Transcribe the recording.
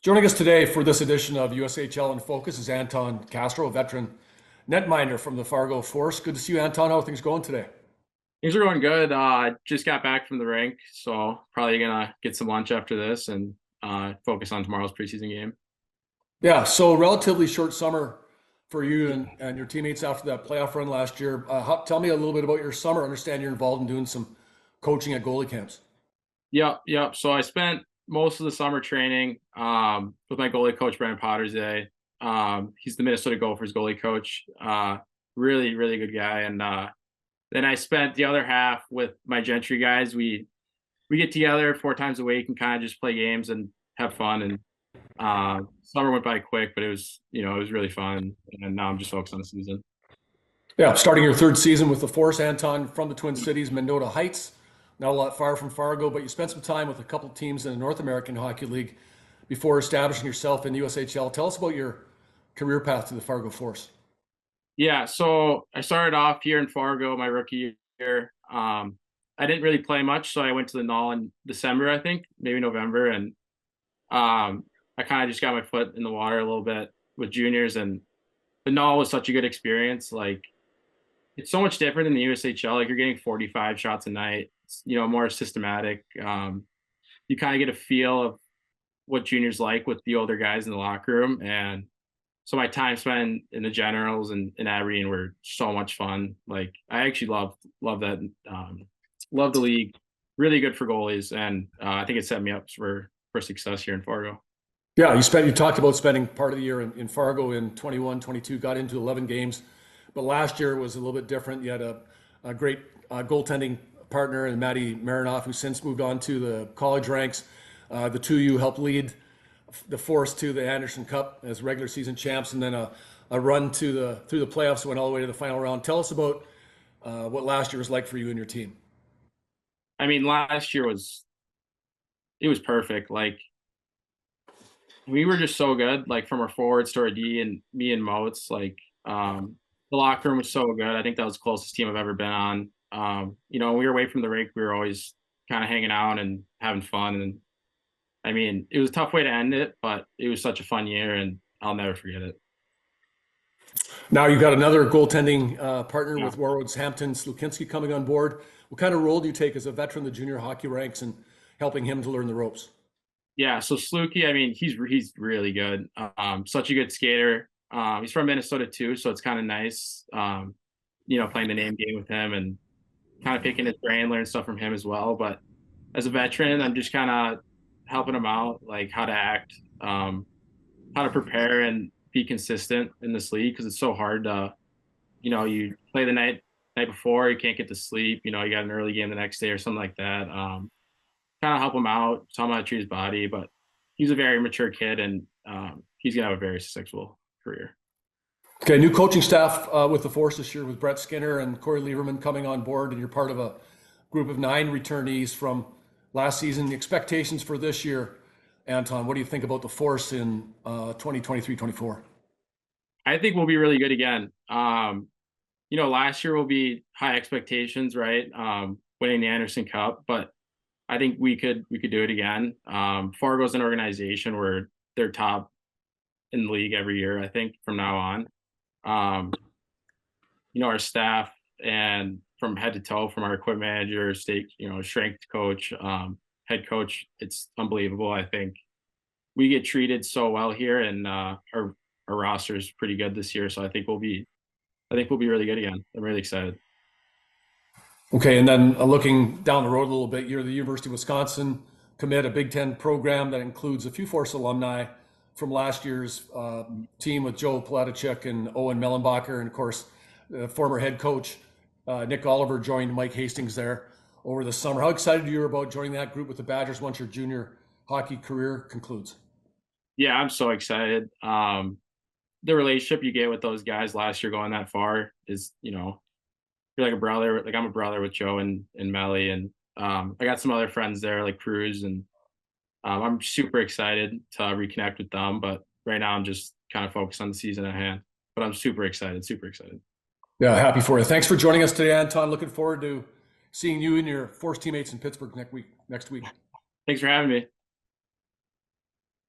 Joining us today for this edition of USHL in Focus is Anton Castro, a veteran netminder from the Fargo Force. Good to see you, Anton. How are things going today? Things are going good. Just got back from the rink, so probably gonna get some lunch after this and focus on tomorrow's preseason game. Yeah, so relatively short summer for you and your teammates after that playoff run last year. Tell me a little bit about your summer. I understand you're involved in doing some coaching at goalie camps. Yep. So I spent most of the summer training with my goalie coach, Brandon Pottersay. He's the Minnesota Gophers goalie coach. Really good guy. And then I spent the other half with my Gentry guys. We get together 4 times a week and kind of just play games and have fun. And summer went by quick, but it was really fun. And now I'm just focused on the season. Yeah, starting your third season with the Force, Anton, from the Twin Cities, Mendota Heights. Not a lot far from Fargo, but you spent some time with a couple teams in the North American Hockey League before establishing yourself in the USHL. Tell us about your career path to the Fargo Force. Yeah, so I started off here in Fargo my rookie year. I didn't really play much, so I went to the Null in December, I think, maybe November, and I kind of just got my foot in the water a little bit with juniors, and the Null was such a good experience. Like, it's so much different than the USHL. Like, you're getting 45 shots a night. It's, more systematic. You kind of get a feel of what juniors like with the older guys in the locker room, and so my time spent in the generals and in Aberdeen were so much fun. Like, I actually love that. Love the league. Really good for goalies, and I think it set me up for success here in Fargo. Yeah, you talked about spending part of the year in Fargo in 21, 22, got into 11 games, but last year was a little bit different. You had a great goaltending partner in Matty Marinoff, who since moved on to the college ranks. The two of you helped lead the Force to the Anderson Cup as regular season champs, and then a run through the playoffs, went all the way to the final round. Tell us about what last year was like for you and your team. I mean, last year was perfect. Like, we were just so good. Like, from our forwards to our D and me and Moats. Like, the locker room was so good. I think that was the closest team I've ever been on. When we were away from the rink, we were always kind of hanging out and having fun. And I mean, it was a tough way to end it, but it was such a fun year, and I'll never forget it. Now you've got another goaltending partner Yeah. with Warroad's Hampton Slukinski coming on board. What kind of role do you take as a veteran of the junior hockey ranks and helping him to learn the ropes? Yeah, so Sluky, I mean, he's really good. Such a good skater. He's from Minnesota too, so it's kind of nice, playing the name game with him and kind of picking his brain, learn stuff from him as well. But as a veteran, I'm just kind of helping him out, like how to act, how to prepare and be consistent in this league because it's so hard to, you play the night before, you can't get to sleep, you got an early game the next day or something like that. Kind of help him out, tell him how to treat his body. But he's a very mature kid, and he's gonna have a very successful career. Okay, new coaching staff with the Force this year with Brett Skinner and Corey Lieberman coming on board, and you're part of a group of 9 returnees from last season. The expectations for this year, Anton, what do you think about the Force in 2023-24? I think we'll be really good again. Last year will be high expectations, right? Winning the Anderson Cup, but I think we could do it again. Fargo's an organization where they're top in the league every year, I think, from now on. Our staff and from head to toe, from our equipment manager, strength coach, head coach, it's unbelievable. I think we get treated so well here, and our roster is pretty good this year. So I think we'll be really good again. I'm really excited. Okay, and then looking down the road a little bit, you're the University of Wisconsin commit, a Big Ten program that includes a few Force alumni from last year's team with Joe Palatachuk and Owen Mellenbacher, and of course, the former head coach Nick Oliver joined Mike Hastings there over the summer. How excited are you about joining that group with the Badgers once your junior hockey career concludes? Yeah, I'm so excited. The relationship you get with those guys last year going that far is, you're like a brother. Like, I'm a brother with Joe and Melly, and I got some other friends there like Cruz, and I'm super excited to reconnect with them. But right now, I'm just kind of focused on the season at hand. But I'm super excited, super excited. Yeah, happy for you. Thanks for joining us today, Anton. Looking forward to seeing you and your Force teammates in Pittsburgh next week. Thanks for having me.